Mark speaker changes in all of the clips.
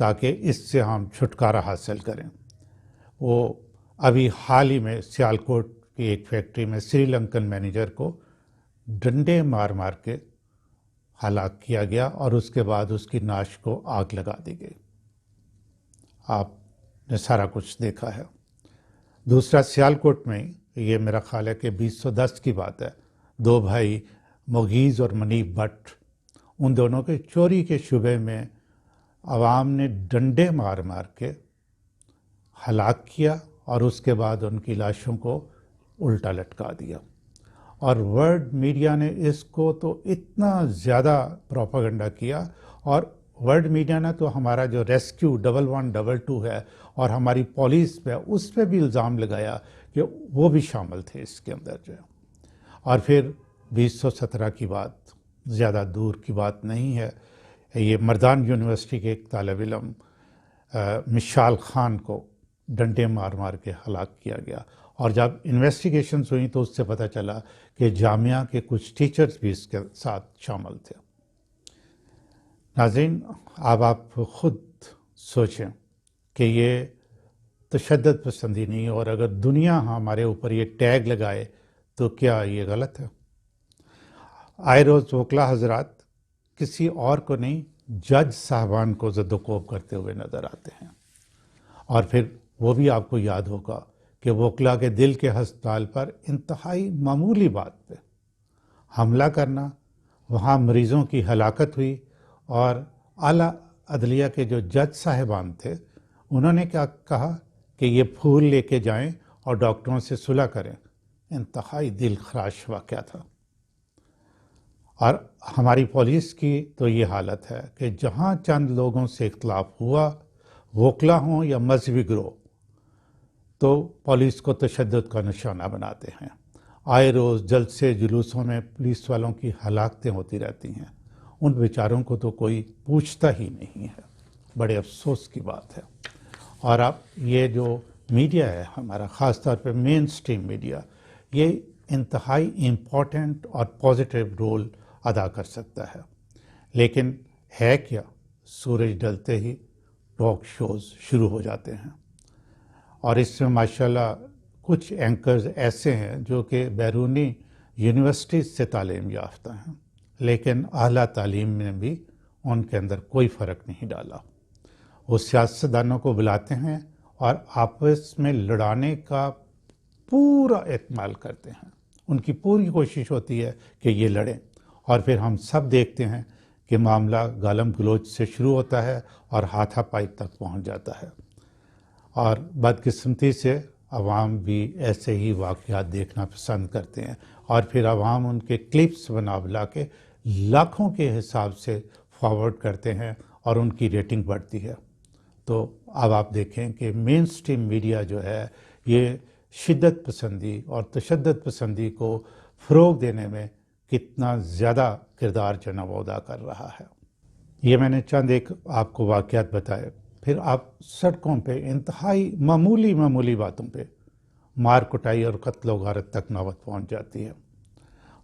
Speaker 1: تاکہ اس سے ہم چھٹکارا حاصل کریں۔ وہ ابھی حال ہی میں سیالکوٹ کی ایک فیکٹری میں سری لنکن مینیجر کو ڈنڈے مار مار کے ہلاک کیا گیا اور اس کے بعد اس کی نعش کو آگ لگا دی گئی۔ آپ نے سارا کچھ دیکھا ہے۔ دوسرا سیالکوٹ میں، یہ میرا خیال ہے کہ 2010 کی بات ہے، دو بھائی مغیز اور منیب بٹ، ان دونوں کے چوری کے شبے میں عوام نے ڈنڈے مار مار کے ہلاک کیا اور اس کے بعد ان کی لاشوں کو الٹا لٹکا دیا۔ اور ورلڈ میڈیا نے اس کو تو اتنا زیادہ پروپیگنڈا کیا، اور ورلڈ میڈیا نے تو ہمارا جو ریسکیو 1122 ہے اور ہماری پولیس پہ، اس پہ بھی الزام لگایا کہ وہ بھی شامل تھے اس کے اندر جو ہے۔ اور پھر 2017 کی بات زیادہ دور کی بات نہیں ہے، یہ مردان یونیورسٹی کے ایک طالب علم مشال خان کو ڈنڈے مار مار کے ہلاک کیا گیا، اور جب انویسٹیگیشنز ہوئیں تو اس سے پتہ چلا کہ جامعہ کے کچھ ٹیچرز بھی اس کے ساتھ شامل تھے۔ ناظرین، اب آپ خود سوچیں کہ یہ تشدد پسندی نہیں، اور اگر دنیا ہمارے اوپر یہ ٹیگ لگائے تو کیا یہ غلط ہے؟ آئے روز وکلا حضرات کسی اور کو نہیں، جج صاحبان کو زد و کوب کرتے ہوئے نظر آتے ہیں، اور پھر وہ بھی آپ کو یاد ہوگا کہ وکلا کے دل کے ہسپتال پر انتہائی معمولی بات پہ حملہ کرنا، وہاں مریضوں کی ہلاکت ہوئی، اور اعلیٰ عدلیہ کے جو جج صاحبان تھے انہوں نے کیا کہا کہ یہ پھول لے کے جائیں اور ڈاکٹروں سے صلح کریں۔ انتہائی دل خراش واقعہ تھا۔ اور ہماری پولیس کی تو یہ حالت ہے کہ جہاں چند لوگوں سے اختلاف ہوا، وکلا ہوں یا مذہبی گروہ، تو پولیس کو تشدد کا نشانہ بناتے ہیں۔ آئے روز جلسے جلوسوں میں پولیس والوں کی ہلاکتیں ہوتی رہتی ہیں، ان بیچاروں کو تو کوئی پوچھتا ہی نہیں ہے۔ بڑے افسوس کی بات ہے۔ اور اب یہ جو میڈیا ہے ہمارا، خاص طور پہ مین سٹریم میڈیا، یہ انتہائی امپورٹنٹ اور پازیٹیو رول ادا کر سکتا ہے، لیکن ہے کیا، سورج ڈلتے ہی ٹاک شوز شروع ہو جاتے ہیں، اور اس میں ماشاءاللہ کچھ اینکرز ایسے ہیں جو کہ بیرونی یونیورسٹیز سے تعلیم یافتہ ہیں، لیکن اعلیٰ تعلیم میں بھی ان کے اندر کوئی فرق نہیں ڈالا۔ وہ سیاستدانوں کو بلاتے ہیں اور آپس میں لڑانے کا پورا احتمال کرتے ہیں، ان کی پوری کوشش ہوتی ہے کہ یہ لڑیں، اور پھر ہم سب دیکھتے ہیں کہ معاملہ گالم گلوچ سے شروع ہوتا ہے اور ہاتھا پائی تک پہنچ جاتا ہے، اور بدقسمتی سے عوام بھی ایسے ہی واقعات دیکھنا پسند کرتے ہیں، اور پھر عوام ان کے کلپس بنا کے لاکھوں کے حساب سے فارورڈ کرتے ہیں اور ان کی ریٹنگ بڑھتی ہے۔ تو اب آپ دیکھیں کہ مین سٹریم میڈیا جو ہے یہ شدت پسندی اور تشدد پسندی کو فروغ دینے میں کتنا زیادہ کردار جو ہے وہ ادا کر رہا ہے۔ یہ میں نے چند ایک آپ کو واقعات بتائے۔ پھر آپ سڑکوں پہ انتہائی معمولی باتوں پہ مار کٹائی اور قتل و غارت تک نوبت پہنچ جاتی ہے،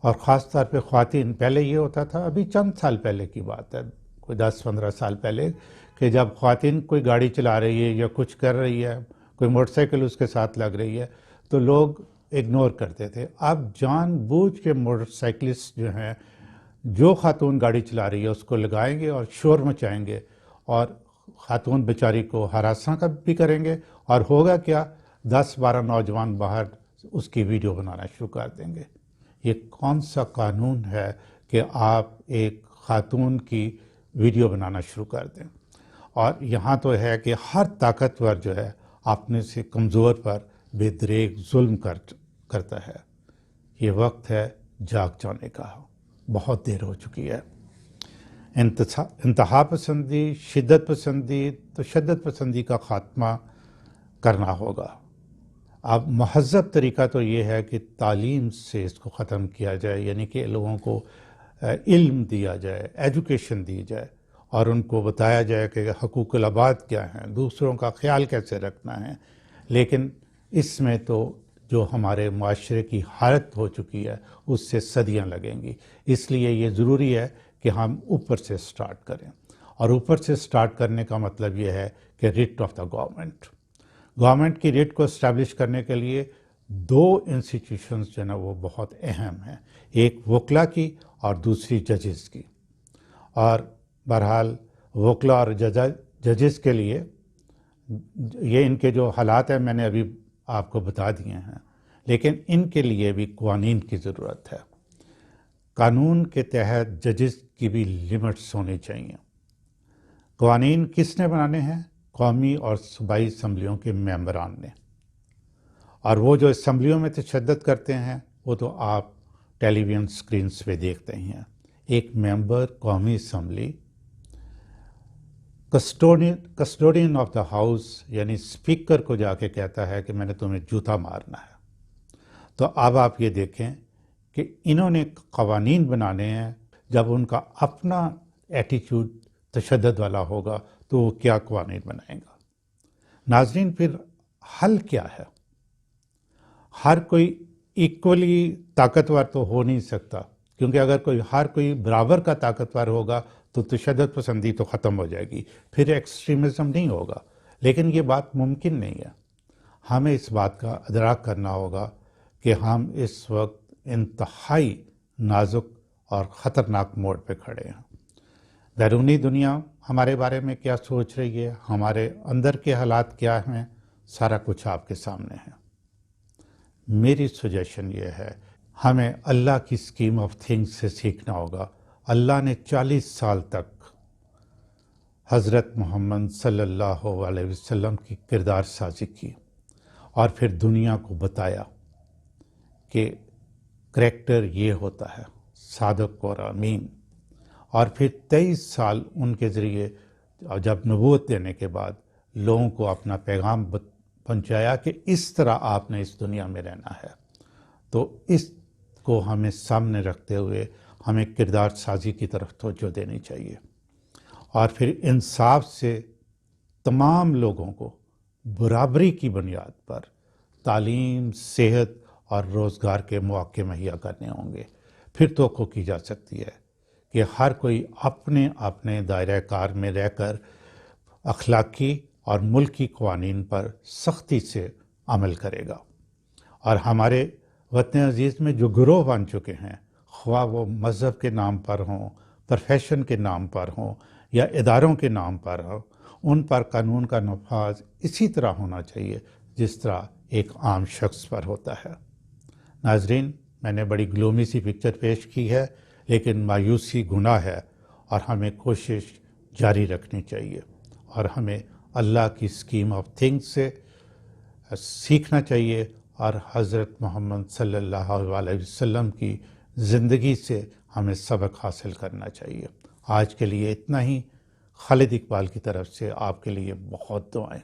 Speaker 1: اور خاص طور پہ خواتین۔ پہلے یہ ہوتا تھا، ابھی چند سال پہلے کی بات ہے، کوئی 10-15 سال پہلے، کہ جب خواتین کوئی گاڑی چلا رہی ہے یا کچھ کر رہی ہے، کوئی موٹر سائیکل اس کے ساتھ لگ رہی ہے، تو لوگ اگنور کرتے تھے۔ اب جان بوجھ کے موٹر سائیکلسٹ جو ہیں، جو خاتون گاڑی چلا رہی ہے اس کو لگائیں گے اور شور مچائیں گے، اور خاتون بیچاری کو ہراساں بھی کریں گے، اور ہوگا کیا، 10-12 نوجوان باہر اس کی ویڈیو بنانا شروع کر دیں گے۔ یہ کون سا قانون ہے کہ آپ ایک خاتون کی ویڈیو بنانا شروع کر دیں؟ اور یہاں تو ہے کہ ہر طاقتور جو ہے اپنے سے کمزور پر بے دریغ ظلم کرتا ہے۔ یہ وقت ہے جاگ جانے کا، بہت دیر ہو چکی ہے۔ انتہا پسندی، شدت پسندی، تشدد پسندی کا خاتمہ کرنا ہوگا۔ اب مہذب طریقہ تو یہ ہے کہ تعلیم سے اس کو ختم کیا جائے، یعنی کہ لوگوں کو علم دیا جائے، ایجوکیشن دی جائے، اور ان کو بتایا جائے کہ حقوق العباد کیا ہیں، دوسروں کا خیال کیسے رکھنا ہے۔ لیکن اس میں تو جو ہمارے معاشرے کی حالت ہو چکی ہے اس سے صدیاں لگیں گی، اس لیے یہ ضروری ہے کہ ہم اوپر سے سٹارٹ کریں۔ اور اوپر سے سٹارٹ کرنے کا مطلب یہ ہے کہ ریٹ آف دا گورنمنٹ کی ریٹ کو اسٹیبلش کرنے کے لیے دو انسٹیٹیوشنز جو ہے نا وہ بہت اہم ہیں، ایک وکلا کی اور دوسری ججز کی. اور بہرحال وکلا اور ججز کے لیے یہ ان کے جو حالات ہیں میں نے ابھی آپ کو بتا دیے ہیں، لیکن ان کے لیے بھی قوانین کی ضرورت ہے. قانون کے تحت ججز کی بھی لمٹس ہونی چاہیے. قوانین کس نے بنانے ہیں؟ قومی اور صوبائی اسمبلیوں کے ممبران نے. اور وہ جو اسمبلیوں میں تشدد کرتے ہیں وہ تو آپ ٹیلی ویژن اسکرینس پہ دیکھتے ہی ہیں. ایک ممبر قومی assembly custodian of the house یعنی اسپیکر کو جا کے کہتا ہے کہ میں نے تمہیں جوتا مارنا ہے. تو اب آپ یہ دیکھیں کہ انہوں نے قوانین بنانے ہیں، جب ان کا اپنا ایٹیچیوڈ تشدد والا ہوگا تو وہ کیا قوانین بنائیں گا. ناظرین، پھر حل کیا ہے؟ ہر کوئی ایکولی طاقتور تو ہو نہیں سکتا، کیونکہ اگر ہر کوئی برابر کا طاقتور ہوگا تو تشدد پسندی تو ختم ہو جائے گی، پھر ایکسٹریمزم نہیں ہوگا. لیکن یہ بات ممکن نہیں ہے. ہمیں اس بات کا ادراک کرنا ہوگا کہ ہم اس وقت انتہائی نازک اور خطرناک موڑ پہ کھڑے ہیں. بیرونی دنیا ہمارے بارے میں کیا سوچ رہی ہے، ہمارے اندر کے حالات کیا ہیں، سارا کچھ آپ کے سامنے ہے. میری سجیشن یہ ہے، ہمیں اللہ کی اسکیم آف تھنگس سے سیکھنا ہوگا. اللہ نے 40 سال تک حضرت محمد صلی اللہ علیہ وسلم کی کردار سازی کی اور پھر دنیا کو بتایا کہ کریکٹر یہ ہوتا ہے، صادق اور امین. اور پھر 23 سال ان کے ذریعے جب نبوت دینے کے بعد لوگوں کو اپنا پیغام پہنچایا کہ اس طرح آپ نے اس دنیا میں رہنا ہے. تو اس کو ہمیں سامنے رکھتے ہوئے ہمیں کردار سازی کی طرف توجہ دینی چاہیے، اور پھر انصاف سے تمام لوگوں کو برابری کی بنیاد پر تعلیم، صحت اور روزگار کے مواقع مہیا کرنے ہوں گے. پھر توقع کی جا سکتی ہے کہ ہر کوئی اپنے اپنے دائرہ کار میں رہ کر اخلاقی اور ملکی قوانین پر سختی سے عمل کرے گا. اور ہمارے وطن عزیز میں جو گروہ بن چکے ہیں، خواہ وہ مذہب کے نام پر ہوں، پروفیشن کے نام پر ہوں یا اداروں کے نام پر ہوں، ان پر قانون کا نفاذ اسی طرح ہونا چاہیے جس طرح ایک عام شخص پر ہوتا ہے. ناظرین، میں نے بڑی گلومی سی پکچر پیش کی ہے، لیکن مایوسی گناہ ہے اور ہمیں کوشش جاری رکھنی چاہیے، اور ہمیں اللہ کی اسکیم آف تھنگس سے سیکھنا چاہیے اور حضرت محمد صلی اللہ علیہ وسلم کی زندگی سے ہمیں سبق حاصل کرنا چاہیے. آج کے لیے اتنا ہی. خالد اقبال کی طرف سے آپ کے لیے بہت دعائیں.